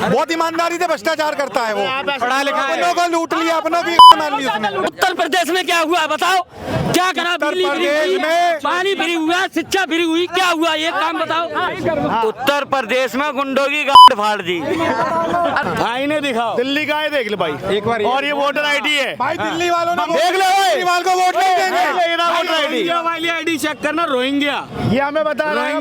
बहुत ईमानदारी से भ्रष्टाचार करता है वो, पढ़ा लिखा अपनों को लूट लिया, अपनों की मान ली उसने। उत्तर प्रदेश में क्या हुआ बताओ, क्या करा? बिजली फ्री हुई, पानी फ्री हुआ, शिक्षा फ्री हुई, क्या हुआ ये काम बताओ। उत्तर प्रदेश में गुंडों की गाड़ फाड़ दी। आईने दिखाओ, दिल्ली का है, देख लो भाई एक बार। और ये वोटर आईडी है भाई, दिल्ली वालों ने देख लो, केजरीवाल को वोट नहीं देंगे। वोटर आईडी वाली आईडी चेक करना, रोहिंग्या ये हमें बता रहा है।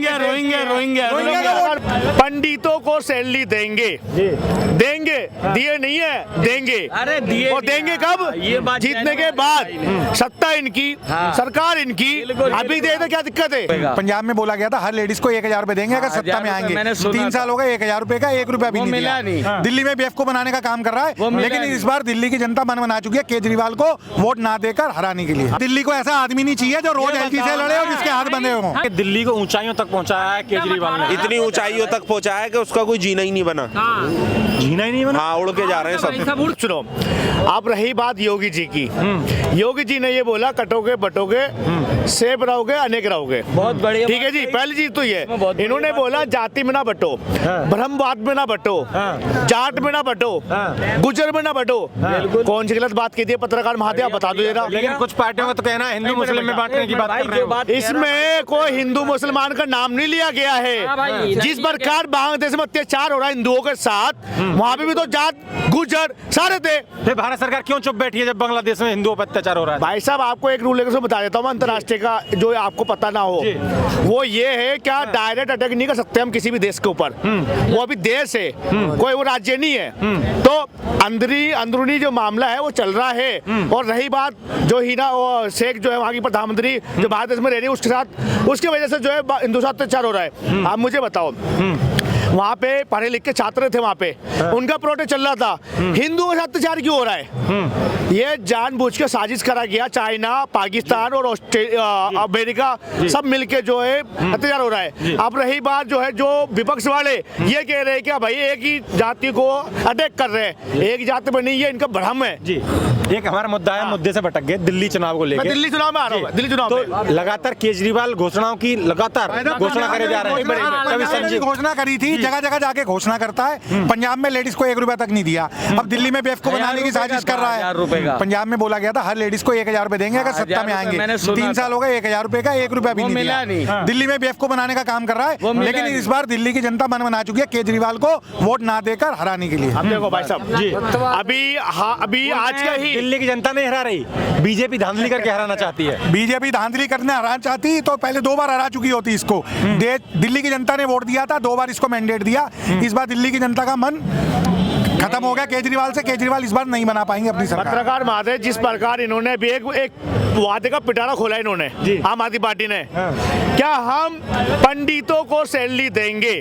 पंडितों को सैलरी देंगे, देंगे, दिए नहीं है, देंगे। अरे दिए, और देंगे कब? ये बात जीतने के बाद। सत्ता इनकी, सरकार इनकी, अभी दे दे, क्या दिक्कत है? पंजाब में बोला गया था हर लेडीज को 1000 रुपए देंगे अगर सत्ता में आएंगे। 3 साल हो गए, 1000 रुपए का 1 रुपया भी नहीं दिया। दिल्ली में बेवकूफ बनाने का काम कर रहा है, लेकिन इस बार दिल्ली की जनता मन बना चुकी है केजरीवाल को वोट ना देकर हराने के लिए। दिल्ली को ऐसा आदमी नहीं चाहिए जो रोज एलजी से लड़े और जिसके हाथ बंधे हों। दिल्ली को ऊंचाइयों तक पहुंचाया है केजरीवाल ने, इतनी ऊंचाइयों तक पहुंचाया है कि उसका कोई जीना ही नहीं बना। जीना ही नहीं बना। हाँ, उड़ के जा रहे हैं सब। सुनो, अब रही बात योगी जी की, योगी जी ने ये बोला कटोगे बटोगे सेब रहोगे अनेक रहोगे। बहुत बढ़िया, ठीक है जी। पहली चीज तो ये इन्होंने बोला जाति में ना बटो, ब्रह्मवाद में ना बटो, जाट में ना बटो, गुजर में ना बटो। कौन सी गलत बात की थी पत्रकार महादेव, आप बता दो जरा। लेकिन कुछ पार्टियों का तो कहना है हिंदू मुस्लिम में बांटने की बात कर रहे हैं। इसमें कोई हिंदू मुसलमान का नाम नहीं लिया गया है। जिस प्रकार बांग्लादेश में अत्याचार हो रहा है हिंदुओं के साथ, वहाँ पे भी तो जाट गुजर सारे थे। फिर भारत सरकार क्यों चुप बैठी है जब बांग्लादेश में हिंदुओं पर अत्याचार हो रहा है? भाई साहब, आपको एक रूल लेकर से बता देता हूँ अंतर्राष्ट्रीय का, जो आपको पता ना हो। वो ये है, क्या डायरेक्ट अटैक नहीं कर सकते हम किसी भी देश के ऊपर। वो अभी देश है, कोई वो राज्य नहीं है। तो अंदरूनी जो मामला है वो चल रहा है। और रही बात जो हिना शेख जो है वहाँ की प्रधानमंत्री जो भारत देश में रह रही है, उसके साथ उसकी वजह से जो है हिंदू साथ अत्याचार हो रहा है। आप मुझे बताओ, वहाँ पे पढ़े लिखे छात्र थे, वहाँ पे उनका प्रोटेस्ट चल रहा था, हिंदुओं के साथ अत्याचार क्यों हो रहा है? ये जानबूझ के साजिश करा गया। चाइना, पाकिस्तान और अमेरिका सब मिलके जो है अत्याचार हो रहा है। अब रही बात जो है, जो विपक्ष वाले ये कह रहे हैं कि भाई एक ही जाति को अटैक कर रहे हैं, एक जाति पर नहीं, ये इनका भ्रम है जी। एक हमारा मुद्दा है, मुद्दे से भटक गए, दिल्ली चुनाव को लेकर। दिल्ली चुनाव में आ रहा हूँ, दिल्ली चुनाव तो लगातार केजरीवाल घोषणाओं की लगातार घोषणा करे जा रहे हैं। कभी संजीव घोषणा करी थी, जगह जगह जाके घोषणा करता है। पंजाब में लेडीज को 1 रुपया तक नहीं दिया, अब दिल्ली में बेवकूफ बनाने की साजिश कर रहा है। पंजाब में बोला गया था हर लेडीज को 1000 रुपए देंगे अगर सत्ता में आएंगे। 3 साल हो गए, 1000 रुपए का 1 रुपया भी नहीं दिया। दिल्ली में बेवकूफ बनाने का काम कर रहा है, लेकिन इस बार दिल्ली की जनता मन बना चुकी है केजरीवाल को वोट ना देकर हराने के लिए। अब देखो भाई साहब जी, अभी आज का ही दिल्ली की जनता नहीं हरा रही, बीजेपी धांधली करके हराना चाहती है। बीजेपी धांधली करने हराना चाहती तो पहले 2 बार हरा चुकी होती इसको। दिल्ली की जनता ने वोट दिया था, 2 बार इसको मैंडेट दिया। इस बार दिल्ली की जनता का मन खत्म हो गया केजरीवाल से। केजरीवाल इस बार नहीं बना पाएंगे अपनी सरकार। पत्रकार महादेव, जिस प्रकार इन्होंने भी एक वादे का पिटारा खोला इन्होंने आम आदमी पार्टी ने, क्या हम पंडितों को सैलरी देंगे,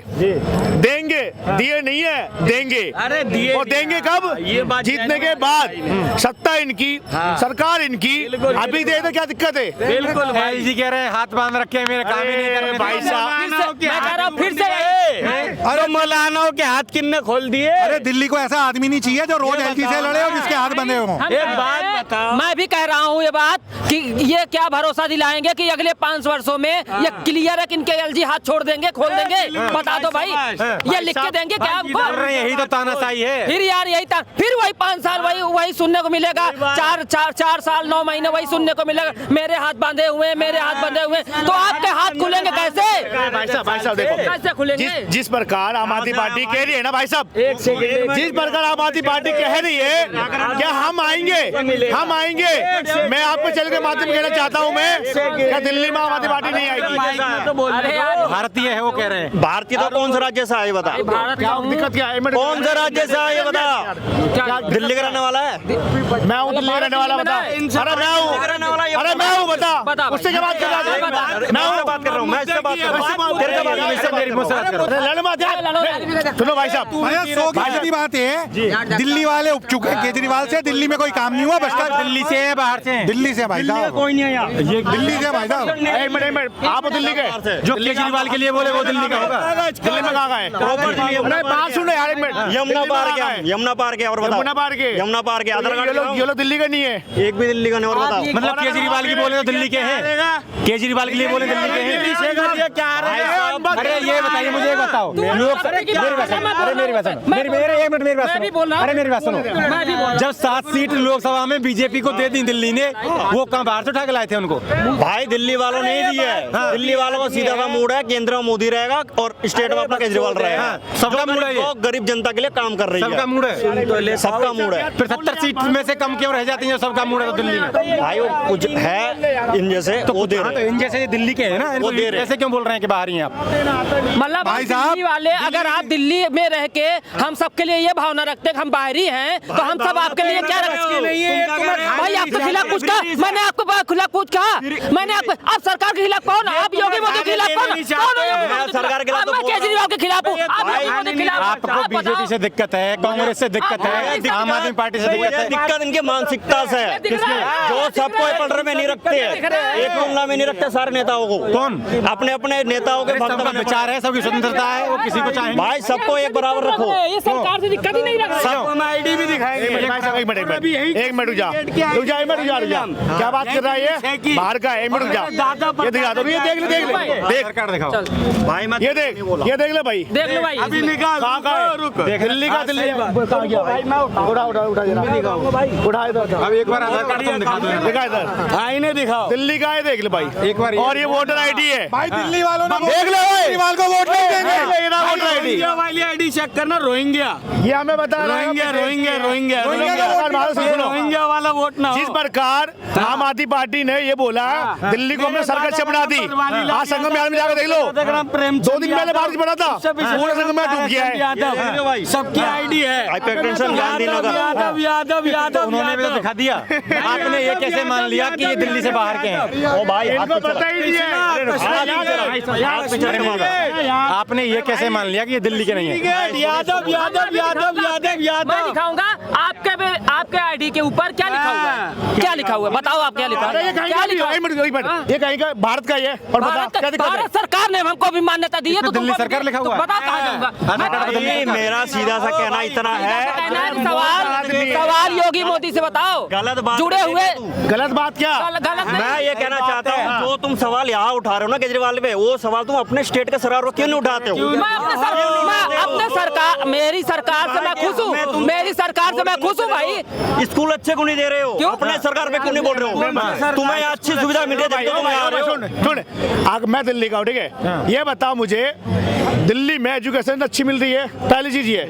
देंगे, दिए नहीं है, देंगे। अरे दिए, और देंगे कब? ये बात जीतने के बाद। सत्ता इनकी, सरकार इनकी, अभी दे दे, क्या दिक्कत है? बिल्कुल भाई जी कह रहे हैं हाथ बांध रखे हैं, मेरे काम ही नहीं कर रहे। भाई साहब, मैं कह रहा हूं फिर से अरे मौलानाओं के हाथ किन्ने खोल दिए। अरे दिल्ली को ऐसा आदमी नहीं चाहिए जो रोज एलजी से लड़े और जिसके हाथ बंधे हों। एक बात बताओ, मैं भी कह रहा हूँ ये बात कि ये क्या भरोसा दिलाएंगे कि अगले 5 वर्षों में ये क्लियर है कि इनके एलजी हाथ छोड़ देंगे, खोल देंगे? बता दो भाई, ये लिख के देंगे क्या हमको? यही तो तानाशाही है। फिर यार फिर वही 5 साल वही सुनने को मिलेगा। 4 साल 9 महीने वही सुनने को मिलेगा, मेरे हाथ बांधे हुए, मेरे हाथ बंधे हुए। तो आपके हाथ खुलेंगे कैसे? भाई साहब देखो, कैसे खुलेंगे? जिस प्रकार आम आदमी पार्टी कह रही है ना भाई साहब, जिस प्रकार आम आदमी पार्टी कह रही है क्या हम आएंगे, हम आएंगे। मैं आपको चल के माध्यम कहना चाहता हूँ, मैं क्या दिल्ली में आम आदमी पार्टी नहीं आएगी? भारतीय है वो कह रहे हैं। भारतीय तो कौन सा राज्य से आए बता? क्या दिक्कत क्या है? कौन सा राज्य से आए बता? दिल्ली का रहने वाला है? मैं हूँ दिल्ली का रहने वाला, बता। अरे मैं हूँ बता, उससे क्या बात कर रहा है? मैं बात कर रहा हूँ, मैं इससे बात कर रहा हूँ। लड़ मत यार, सुनो भाई साहब, 100% बात है, दिल्ली वाले उप चुके हैं केजरीवाल से। दिल्ली में कोई काम नहीं हुआ, भ्रष्टाचार। दिल्ली से है, बाहर से? दिल्ली से भाई साहब, कोई नहीं है यहाँ। ये दिल्ली से भाई साहब। एक मिनट, आप दिल्ली के जो केजरीवाल के लिए बोले वो दिल्ली का होगा। दिल्ली में कहाँ है? अरे बात सुनो यार, एक मिनट। यमुना पार के, यमुना पार के, और बताओ। यमुना पार के, यमुना पार के आधार कार्ड ये लोग दिल्ली का नहीं है, एक भी दिल्ली का नहीं। और बताओ, मतलब केजरीवाल की बोले तो दिल्ली के हैं, केजरीवाल के लिए बोले दिल्ली के हैं। क्या अरे ये बताइए मुझे एक बताओ लोग मेरी बात सुनो अरे मेरी बात सुनो मेरे एक मिनट मेरी बात सुनो अरे मेरी बात सुनो जब 7 सीट लोकसभा में बीजेपी को दे दी दिल्ली ने वो कहाँ बाहर से उठा के लाए थे उनको भाई दिल्ली वालों ने ही दिया है। दिल्ली वालों का सीधा सा मूड है, केंद्र में मोदी रहेगा और स्टेट में अपना केजरीवाल रहेगा। सबका मूड है ये। वो गरीब जनता के लिए काम कर रही है। सबका मूड है सबका मूड है। फिर 70 सीट में से कम क्यों रह जाती है सबका मूड है तो दिल्ली में भाई वो कुछ है इन जैसे तो वो दे हाँ, तो रहे हैं। इन जैसे ये दिल्ली के हैं ना इनको वो दे रहे हैं। ऐसे क्यों बोल रहे हैं कि बाहर ही हैं आप मतलब भाई आप साहब, दिल्ली वाले अगर आप दिल्ली में रह के हम सबके लिए ये भावना रखते कि हम बाहरी हैं तो हम सब आपके लिए क्या रखेंगे भाई आपके खिलाफ कुछ कहा मैंने आपको खिलाफ कुछ कहा मैंने आप सरकार के खिलाफ कौन आप योगी मोदी के खिलाफ कौन सरकार के खिलाफ तो मैं केजरीवाल के खिलाफ हूँ आप योगी मोदी के खिलाफ आपको बीजेपी से दिक्कत है कांग्रेस से दिक्कत है आम आदमी पार्टी से दिक्कत है दिक्कत इनके मानसिकता से है जो सबको पलड़े में नहीं रखते हैं, एक तुलना में नहीं रखते सारे नेताओं को। कौन? अपने अपने नेताओं के भक्त सबका बने विचार है सबकी स्वतंत्रता है वो किसी को चाहे भाई सबको एक बराबर रखो। ये सरकार से दिक्कत ही नहीं रख सबको आईडी भी दिखाएंगे। एक मिनट रुक जा क्या बात कर रहा है ये बाहर का है एक मिनट रुक जा ये दिखा दो ये देख ले सरकार दिखाओ भाई मत ये देख ले भाई देख लो भाई अभी निकाल कहाँ का है दिल्ली का दिल्ली कहाँ गया भाई उठा जरा उठा इधर अब एक बार आधार कार्ड तुम दिखा दो दिखा इधर आईने दिखाओ। दिल्ली का है देख ले भाई एक बार और ये वोटर आईडी है भाई दिल्ली वालों ने देख ले भाई केजरीवाल को वोट नहीं देंगे ये ना वोटर आईडी रोहिंग्या वाली आईडी चेक करना। रोहिंग्या ये हमें बता रहा है रोहिंग्या वाला वोट ना हो। जिस प्रकार आम आदमी पार्टी ने ये बोला दिल्ली को हमने सर्कस से बना दी आज संगम में जाकर देख लो 2 दिन पहले भारत बना था पूरा संगम में डूब गया है यादव सबकी आईडी है। हाईटेंशन गांधीनगर यादव यादव यादव उन्होंने भी तो दिखा दिया आपने ये कैसे मान लिया कि ये दिल्ली से बाहर के हैं ओ भाई इनको पता ही नहीं है आपने ये कैसे मान लिया कि ये दिल्ली के नहीं है यादव यादव यादव यादव मैं यादव दिखाऊंगा आपके आईडी के ऊपर क्या लिखा हुआ है क्या लिखा हुआ है बताओ आप क्या लिखा अरे ये है कहीं क्या का लिखा नहीं ये कहीं का भारत का ही है और बता क्या दिक्कत है भारत सरकार ने हमको भी मान्यता दी है तो दिल्ली सरकार लिखा हुआ है। बता कहाँ जाऊंगा आधार कार्ड बदलने भाई का। मेरा सीधा सा कहना इतना है सवाल योगी मोदी से बताओ गलत बात जुड़े नहीं हुए है तू। गलत बात क्या गलत मैं ये कहना चाहता हूँ जो तुम सवाल यहाँ उठा रहे हो ना केजरीवाल पे वो सवाल तुम अपने स्टेट के सरकार को क्यों नहीं उठाते हो? मैं अपने सरकार मेरी सरकार से मैं खुश हूँ मेरी सरकार से मैं खुश हूँ भाई स्कूल अच्छे को नहीं दे रहे हो क्यों? अपने सरकार पे क्यों नहीं बोल रहे हो? तुम्हें यहाँ अच्छी सुविधा मिल रही है तुम यहाँ आ रहे हो। सुन मैं दिल्ली का हूँ ठीक है ये बताओ मुझे दिल्ली में एजुकेशन अच्छी मिल रही है पहली चीज ये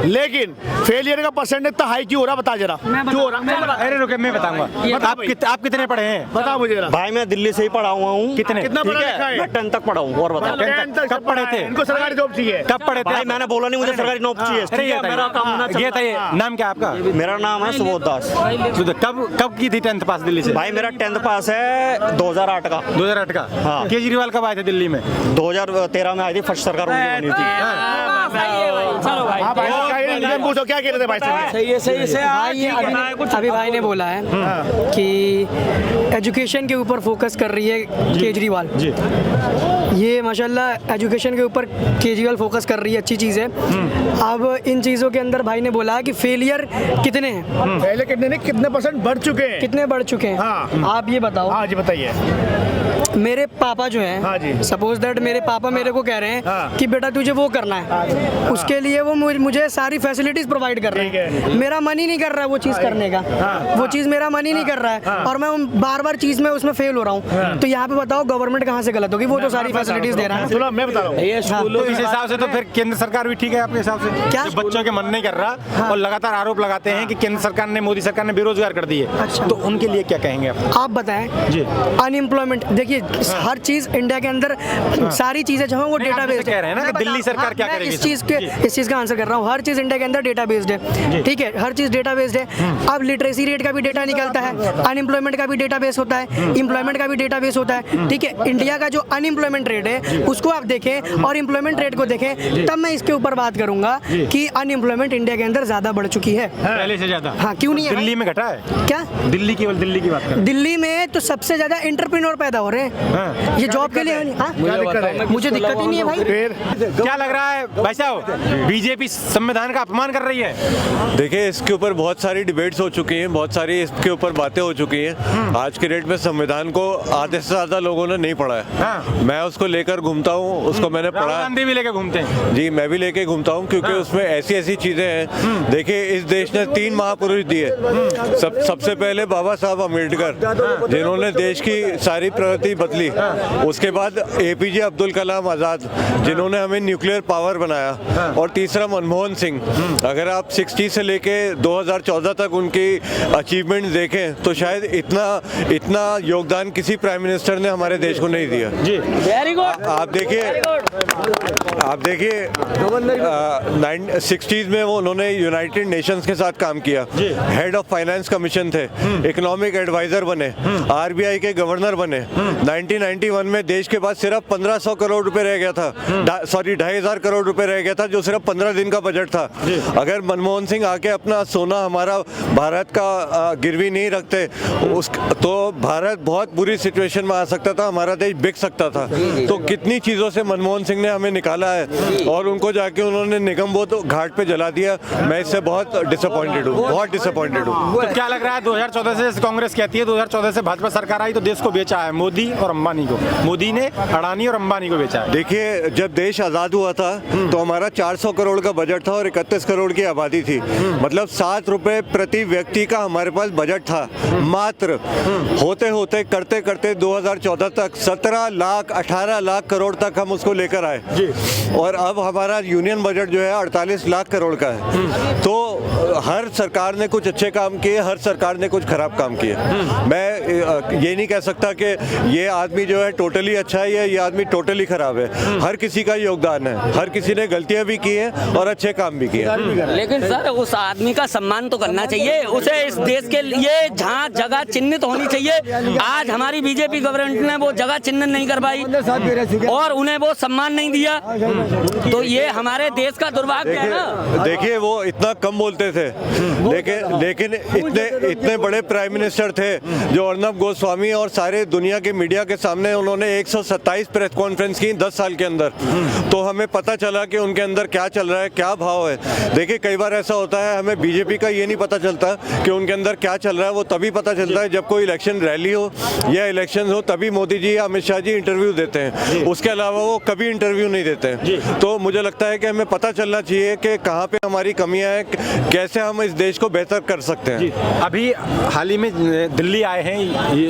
लेकिन फेलियर का परसेंटेज इतना हाई क्यों हो रहा बता जरा क्यों हो रहा अरे रुके मैं बताऊंगा आप कितने पढ़े हैं बता मुझे जरा भाई मैं दिल्ली से ही पढ़ा हुआ हूँ। कितने? कितना ठीक पढ़ा लिखा है है? मैं 10th तक पढ़ा हूँ और बताओ। 10th तक कब पढ़े थे? इनको सरकारी जॉब चाहिए कब पढ़े थे भाई मैंने बोला नहीं मुझे सरकारी नौकरी चाहिए। अरे ठीक ये है, मेरा काम होना ये था ये नाम क्या आपका मेरा नाम है सुबोध दास। कब की थी 10th पास दिल्ली से भाई मेरा 10th पास है 2008 का। 2008 का हाँ। केजरीवाल कब आए थे दिल्ली में 2013 में आई थी फर्स्ट सरकार उनकी बनी थी। चलो भाई हाँ भाई पूछो क्या कह रहे थे भाई सही से भाई ये अभी भाई ने बोला है कि एजुकेशन के ऊपर फोकस कर रही है केजरीवाल जी ये माशाल्लाह एजुकेशन के ऊपर केजरीवाल फोकस कर रही है अच्छी चीज़ है। अब इन चीज़ों के अंदर भाई ने बोला कि फेलियर कितने हैं पहले कितने परसेंट बढ़ चुके हैं कितने बढ़ चुके हैं हाँ। आप ये बताओ हाँ जी बताइए मेरे पापा जो हाँ जी। हैं सपोज दैट मेरे पापा मेरे को कह रहे हैं हाँ। कि बेटा तुझे वो करना है उसके लिए वो मुझे सारी फैसिलिटीज प्रोवाइड कर रहे हैं मेरा मन ही नहीं कर रहा है वो चीज़ करने का वो चीज़ मेरा मन ही नहीं कर रहा है और मैं बार बार चीज़ में उसमें फेल हो रहा हूँ तो यहाँ पे बताओ गवर्नमेंट कहाँ से गलत होगी वो तो सारी फैसिलिटीज दे रहा है सुनो मैं बता रहा हूँ तो इस हिसाब से तो फिर केंद्र सरकार भी ठीक है आपके हिसाब से क्या? जब बच्चों के मन नहीं कर रहा और लगातार आरोप लगाते हैं कि केंद्र सरकार ने मोदी सरकार ने बेरोजगार कर दिए अच्छा। तो उनके लिए क्या कहेंगे आप आप बताएं जी अनएम्प्लॉयमेंट देखिए हर चीज इंडिया के अंदर सारी चीजें जो है वो नहीं, आप डेटाबेस जैसे कह रहे हैं ना कि दिल्ली सरकार क्या करेगी इस चीज का आंसर कर रहा हूँ हर चीज इंडिया के अंदर डेटा बेस्ड है ठीक है हर चीज डेटा बेस्ड है अब लिटरेसी रेट का भी डेटा निकलता है अनएम्प्लॉयमेंट का भी डेटा बेस होता है एम्प्लॉयमेंट का भी डेटा बेस होता है ठीक है इंडिया का जो अनएम्प्लॉयमेंट रेट है उसको आप देखें और एम्प्लॉयमेंट रेट को देखें तब मैं इसके ऊपर बात करूंगा कि अनएम्प्लॉयमेंट इंडिया के अंदर ज्यादा बढ़ चुकी है पहले से ज्यादा हाँ क्यों नहीं है दिल्ली में घटा है क्या दिल्ली केवल दिल्ली की बात करें दिल्ली में तो सबसे ज्यादा एंटरप्रेन्योर पैदा हो रहे हैं ये जॉब के लिए है नहीं। हाँ? मुझे दिक्कत ही नहीं है भाई। क्या लग रहा है भाई साहब, बीजेपी संविधान का अपमान कर रही है? देखिए, इसके ऊपर बहुत सारी डिबेट्स हो चुकी हैं, बहुत सारी इसके ऊपर बातें हो चुकी हैं। आज के डेट में संविधान को आधे से ज्यादा लोगों ने नहीं पढ़ा है। मैं उसको लेकर घूमता हूँ, उसको मैंने पढ़ा। गांधी भी लेके घूमते हैं जी, मैं भी लेके घूमता हूँ, क्योंकि उसमें ऐसी ऐसी चीजें हैं। देखिए, इस देश ने 3 महापुरुष दिए। सबसे पहले बाबा साहब अम्बेडकर, जिन्होंने देश की सारी प्रगति बदली। उसके बाद APJ अब्दुल कलाम आज़ाद, जिन्होंने हमें न्यूक्लियर पावर बनाया। और तीसरा मनमोहन सिंह। अगर आप 60 से लेके 2014 तक उनकी अचीवमेंट देखें तो शायद इतना योगदान किसी प्राइम मिनिस्टर ने हमारे देश को नहीं दिया। जी, वेरी गुड। आप देखिए 60s में वो उन्होंने यूनाइटेड नेशंस के साथ काम किया। हेड ऑफ फाइनेंस कमीशन थे, इकोनॉमिक एडवाइजर बने, RBI के गवर्नर बने। 1991 में देश के पास सिर्फ 1500 करोड़ रुपए रह गया था, 2500 करोड़ रुपए रह गया था, जो सिर्फ 15 दिन का बजट था। अगर मनमोहन सिंह आके अपना सोना हमारा भारत का गिरवी नहीं रखते तो भारत बहुत बुरी सिचुएशन में आ सकता था, हमारा देश बिक सकता था। तो कितनी चीज़ों से मनमोहन सिंह ने हमें निकाला है, और उनको जाके उन्होंने निगमबोध घाट पे जला दिया। मैं इससे बहुत डिसअपॉइंटेड हूँ, बहुत डिसअपॉइंटेड हूँ। तो क्या लग रहा है 2014 से कांग्रेस कहती है 2014 से भाजपा सरकार आई तो देश को बेचा है मोदी और अंबानी को। मोदी ने अडानी और अंबानी को बेचा है। देखिए, जब देश आज़ाद हुआ था तो हमारा 400 करोड़ का बजट था और 31 करोड़ की आबादी थी। मतलब 7 रुपए प्रति व्यक्ति का हमारे पास बजट था मात्र। होते होते करते करते 2014 तक 17 लाख 18 लाख करोड़ तक हम उसको लेकर आए। और अब हमारा यूनियन बजट जो है 48 लाख करोड़ का है। तो हर सरकार ने कुछ अच्छे काम किए, हर सरकार ने कुछ खराब काम किए। मैं ये नहीं कह सकता कि ये आदमी जो है टोटली अच्छा है या ये आदमी टोटली खराब है। हर किसी का योगदान है, हर किसी ने गलतियां भी की हैं और अच्छे काम भी किए। लेकिन सर, उस आदमी का सम्मान तो करना चाहिए, उसे इस देश के लिए जहाँ जगह चिन्हित होनी चाहिए। आज हमारी बीजेपी गवर्नमेंट ने वो जगह चिन्हित नहीं कर पाई और उन्हें वो सम्मान नहीं दिया, तो ये हमारे देश का दुर्भाग्य है ना। देखिए, वो इतना कम बोलते थे, लेकिन इतने बड़े प्राइम मिनिस्टर थे जो अर्नब गोस्वामी और सारे दुनिया के मीडिया के सामने उन्होंने 127 प्रेस कॉन्फ्रेंस की 10 साल के अंदर। तो हमें पता चला कि उनके अंदर क्या चल रहा है, क्या भाव है। देखिए, कई बार ऐसा होता है, हमें बीजेपी का ये नहीं पता चलता कि उनके अंदर क्या चल रहा है। वो तभी पता चलता है जब कोई इलेक्शन रैली हो या इलेक्शन हो, तभी मोदी जी या अमित शाह जी इंटरव्यू देते हैं। उसके अलावा वो कभी इंटरव्यू नहीं देते हैं। तो मुझे लगता है कि हमें पता चलना चाहिए कि कहाँ पे हमारी कमियां हैं, कैसे हम इस देश को बेहतर कर सकते हैं। अभी हाल ही में दिल्ली आए हैं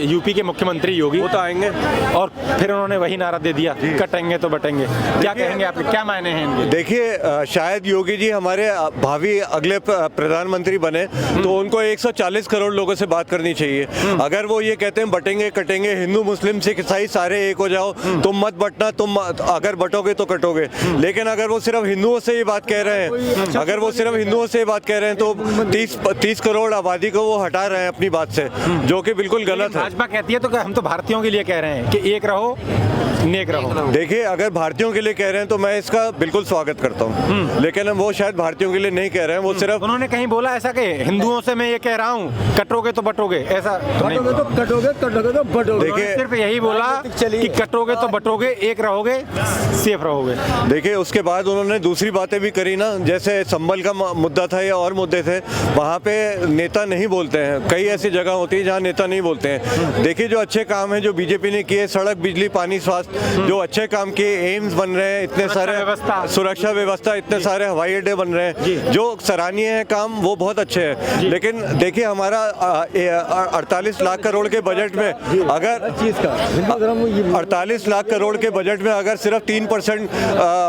यूपी के मुख्यमंत्री योगी। वो तो आएंगे और फिर उन्होंने वही नारा दे दिया, कटेंगे तो बटेंगे। क्या कहेंगे आपके, क्या मायने हैं इनके? देखिए, शायद योगी जी हमारे भावी अगले प्रधानमंत्री बने तो उनको 140 करोड़ लोगों से बात करनी चाहिए। अगर वो ये कहते हैं बटेंगे कटेंगे, हिंदू मुस्लिम सिख ईसाई सारे एक हो जाओ, तुम मत बटना, तुम अगर बटोगे तो कटोगे। लेकिन अगर वो सिर्फ हिंदुओं से ये बात कह रहे हैं, अगर वो सिर्फ हिंदुओं से बात कह रहे हैं तो 30 करोड़ आबादी को वो हटा रहे हैं अपनी बात से, जो कि बिल्कुल गलत है। भाजपा कहती है तो हम तो भारतीयों के लिए कह रहे हैं कि एक रहो नेक रहो। देखिए, अगर भारतीयों के लिए कह रहे हैं तो मैं इसका बिल्कुल स्वागत करता हूँ, लेकिन वो शायद भारतीयों के लिए नहीं कह रहे हैं। वो सिर्फ उन्होंने कहीं बोला ऐसा कि हिंदुओं से मैं ये कह रहा हूँ कटोगे तो बटोगे, ऐसा तो नहीं। कटोगे तो बटोगे। देखिए, सिर्फ यही बोला कि कटोगे तो बटोगे, एक रहोगे, सेफ रहोगे। देखिए, उसके बाद उन्होंने दूसरी बातें भी करी ना, जैसे संबल का मुद्दा था या और मुद्दे थे, वहाँ पे नेता नहीं बोलते हैं। कई ऐसी जगह होती है जहाँ नेता नहीं बोलते हैं। देखिए, जो अच्छे काम है जो बीजेपी ने किए, सड़क बिजली पानी स्वास्थ्य, जो अच्छे काम किए, एम्स बन रहे हैं, इतने सारे सुरक्षा व्यवस्था, इतने सारे हवाई अड्डे बन रहे हैं, जो सराहनीय है काम, वो बहुत अच्छे हैं। लेकिन देखिए, हमारा 48 लाख करोड़ के बजट में अगर 48 लाख करोड़ के बजट में अगर सिर्फ 3%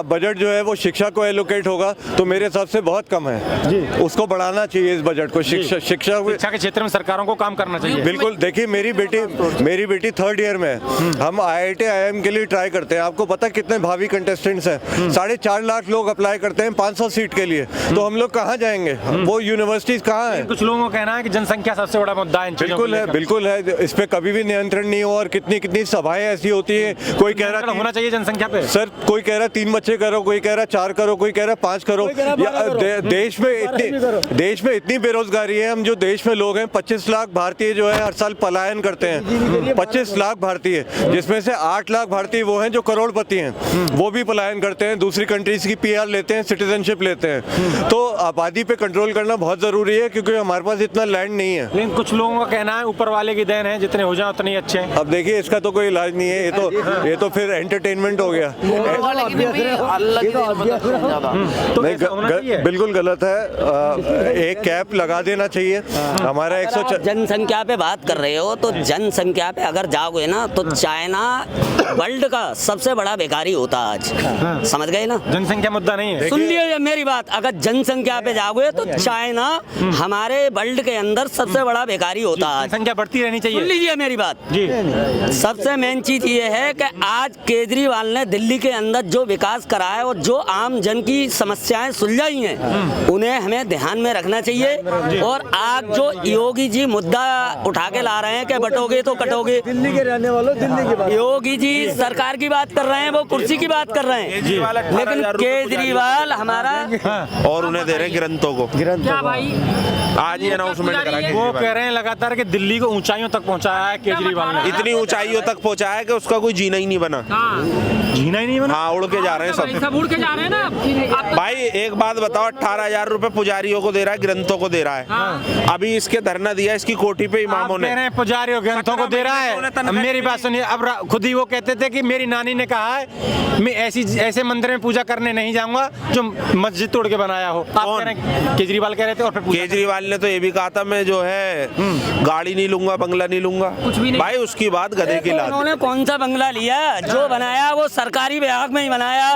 बजट जो है वो शिक्षा को एलोकेट होगा तो मेरे हिसाब से बहुत कम है। उसको बढ़ाना चाहिए इस बजट को। शिक्षा के क्षेत्र में सरकारों को काम करना चाहिए। बिल्कुल। देखिए, मेरी बेटी 3rd ईयर में है। हम IIT IIM उनके लिए ट्राई करते हैं। आपको पता कितने भावी कंटेस्टेंट्स हैं, 4.5 लाख लोग अप्लाई करते हैं 500 सीट के लिए, तो हम लोग कहाँ जाएंगे? वो यूनिवर्सिटीज कहाँ है? कुछ लोगों का कहना है कि जनसंख्या सबसे बड़ा मुद्दा है। बिल्कुल है, इस पे कभी भी नियंत्रण नहीं हो, और कितनी सभाएं ऐसी होती है, कोई कह रहा होना चाहिए जनसंख्या पे सर, कोई कह रहा 3 बच्चे करो, कोई कह रहा 4 करो, कोई कह रहा 5 करो। देश में इतनी बेरोजगारी है, हम जो देश में लोग हैं 25 लाख भारतीय जो है हर साल पलायन करते हैं, 25 लाख भारतीय, जिसमें से 8 लाख भारतीय वो हैं जो करोड़पति हैं, वो भी पलायन करते हैं, दूसरी कंट्रीज की PR लेते हैं, सिटीजनशिप लेते हैं। तो आबादी पे कंट्रोल करना बहुत जरूरी है, क्योंकि हमारे पास इतना लैंड नहीं है। लेकिन कुछ लोगों का कहना है ऊपर वाले की देन है, जितने हो जाए उतने ही अच्छे हैं। अब देखिए, इसका तो कोई इलाज नहीं है, ये तो फिर एंटरटेनमेंट हो गया। बिल्कुल गलत है, एक कैप लगा देना चाहिए। हमारा 100 जनसंख्या पे बात कर रहे हो, तो जनसंख्या पे अगर जाओगे ना तो चाइना वर्ल्ड का सबसे बड़ा बेकारी होता आज, समझ गए ना? जनसंख्या मुद्दा नहीं है। सुन लिए मेरी बात, अगर जनसंख्या पे जाओगे तो चाइना हमारे वर्ल्ड के अंदर सबसे बड़ा बेकारी होता है। जनसंख्या बढ़ती रहनी चाहिए। सुन लीजिए मेरी बात जी। सबसे मेन चीज ये है कि आज केजरीवाल ने दिल्ली के अंदर जो विकास करा है और जो आम जन की समस्याएं सुलझाई हैं, उन्हें हमें ध्यान में रखना चाहिए। और आज जो योगी जी मुद्दा उठा के ला रहे हैं कि बटोगे तो कटोगे, दिल्ली के रहने वालों, दिल्ली की बात, योगी जी सरकार की बात कर रहे हैं, वो कुर्सी की बात कर रहे हैं, लेकिन केजरीवाल हमारा और उन्हें दे रहे हैं ग्रंथों को। क्या भाई आज ही अनाउंसमेंट करा के वो कह रहे हैं लगातार कि दिल्ली को ऊंचाइयों तक पहुंचाया है केजरीवाल ने। इतनी ऊंचाइयों तक पहुंचाया है कि उसका कोई जीना ही नहीं बना। जीना ही नहीं बना। हाँ, उड़ के जा रहे हैं सब उड़ के जा रहे हैं ना। भाई एक बात बताओ, 18,000 रुपए पुजारियों को दे रहा है, ग्रंथों को दे रहा है। अभी इसके धरना दिया इसकी कोठी पे इमामों ने। पुजारियों ग्रंथों को दे रहा है। मेरी बात सुनिए, अब खुद ही वो कहते थे कि मेरी नानी ने कहा है मैं ऐसे मंदिर में पूजा करने नहीं जाऊंगा जो मस्जिद तोड़ के बनाया हो। आप कह रहे हैं, केजरीवाल कह रहे थे। और केजरीवाल ने तो ये भी कहा था मैं जो है गाड़ी नहीं लूंगा, बंगला नहीं लूंगा, कुछ भी नहीं। भाई उसकी बात गधे की लात। उन्होंने कौन सा बंगला लिया? जो बनाया वो सरकारी विभाग में ही बनाया।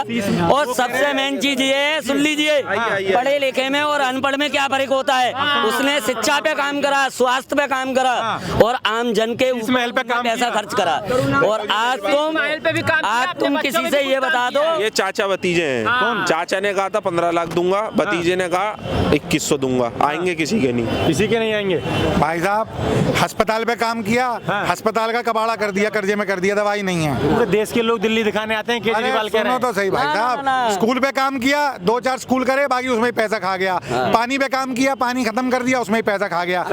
और सबसे मेन चीज ये है, सुन लीजिए, पढ़े लिखे में और अनपढ़ में क्या फर्क होता है? उसने शिक्षा पे काम करा, स्वास्थ्य पे काम करा और आम जन के महल पे काम पैसा खर्च करा। और आज तुम किसी से ये बता दो, ये चाचा भतीजे हैं। चाचा ने कहा था 15 लाख दूंगा, भतीजे ने कहा 2100 दूंगा। आएंगे किसी के नहीं, किसी के नहीं आएंगे। भाई साहब अस्पताल पे काम किया, अस्पताल का कबाड़ा कर दिया, कर्जे में कर दिया, दवाई नहीं है। पूरे देश के लोग दिल्ली दिखाने आते हैं, केजरीवाल कह रहे हैं। तो सही भाई साहब, स्कूल पे काम किया, 2-4 स्कूल करे, बाकी उसमें ही पैसा खा गया। पानी पे काम किया, पानी खत्म कर दिया, उसमें ही पैसा खा गया।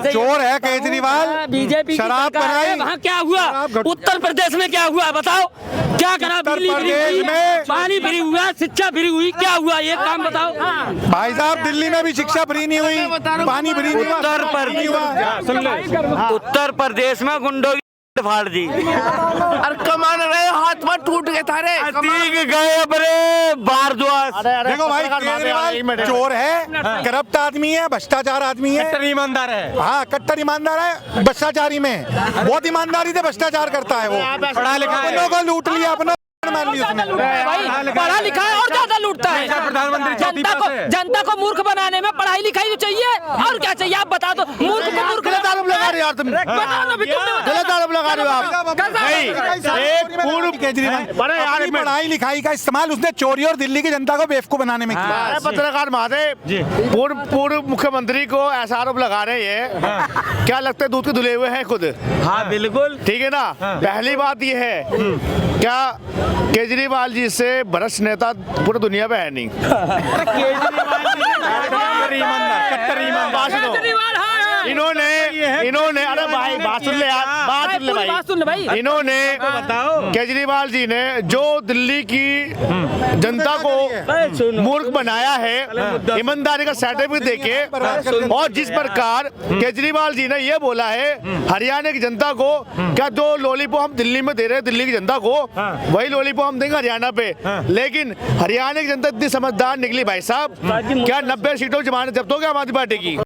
चोर है केजरीवाल, बीजेपी शराब बनाई। वहाँ क्या हुआ? उत्तर प्रदेश में क्या हुआ बताओ? क्या करा? बिजली फ्री हुई, पानी फ्री हुआ, शिक्षा फ्री हुई, क्या हुआ? ये काम बताओ। भाई साहब, दिल्ली में भी शिक्षा फ्री नहीं हुई, पानी फ्री नहीं हुआ। उत्तर प्रदेश में गुंडों की फाड़ दी। अरे कमान रहे हाथ में टूट गए थारे, गए अपने भारद्वाज। देखो भाई, केजरीवाल चोर है, करप्ट आदमी है, भ्रष्टाचार आदमी है, कट्टर ईमानदार है। हाँ, कट्टर ईमानदार है, भ्रष्टाचारी में बहुत ईमानदारी से भ्रष्टाचार करता है। वो पढ़ा लिखा है, अपनों को लूट लिया, अपना मान लिया उसने। पढ़ा लिखा है और ज्यादा लूटता है। प्रधानमंत्री जनता को मूर्ख बनाने में पढ़ाई लिखाई तो चाहिए, और क्या चाहिए आप बता दो। मूर्ख को मूर्ख गलत आरोप लगा रहे हो यार तुम, गलत आरोप लगा रहे हो आप। एक पूर्व केजरीवाल पढ़ाई लिखाई का इस्तेमाल उसने चोरी और दिल्ली की जनता को बेवकूफ बनाने में किया। पत्रकार महादेव, पूर्व मुख्यमंत्री को ऐसा आरोप लगा रहे हैं, क्या लगता है दूध के धुले हुए हैं खुद? हाँ बिल्कुल, ठीक है ना। पहली बात ये है, क्या केजरीवाल जी से भ्रष्ट नेता पूरी दुनिया में है नहीं। इन्होंने अरे भाई बात सुन ले यार, बात सुन ले भाई। इन्होंने केजरीवाल जी ने जो दिल्ली की जनता को मूर्ख बनाया है, ईमानदारी का सर्टिफिकेट देके, और जिस प्रकार केजरीवाल जी ने ये बोला है हरियाणा की जनता को, क्या जो लॉलीपॉप हम दिल्ली में दे रहे हैं दिल्ली की जनता को, वही लॉलीपॉप हम देंगे हरियाणा पे। लेकिन हरियाणा की जनता इतनी समझदार निकली भाई साहब, क्या 90 सीटों जमानत जब्त हो गया आम आदमी पार्टी की?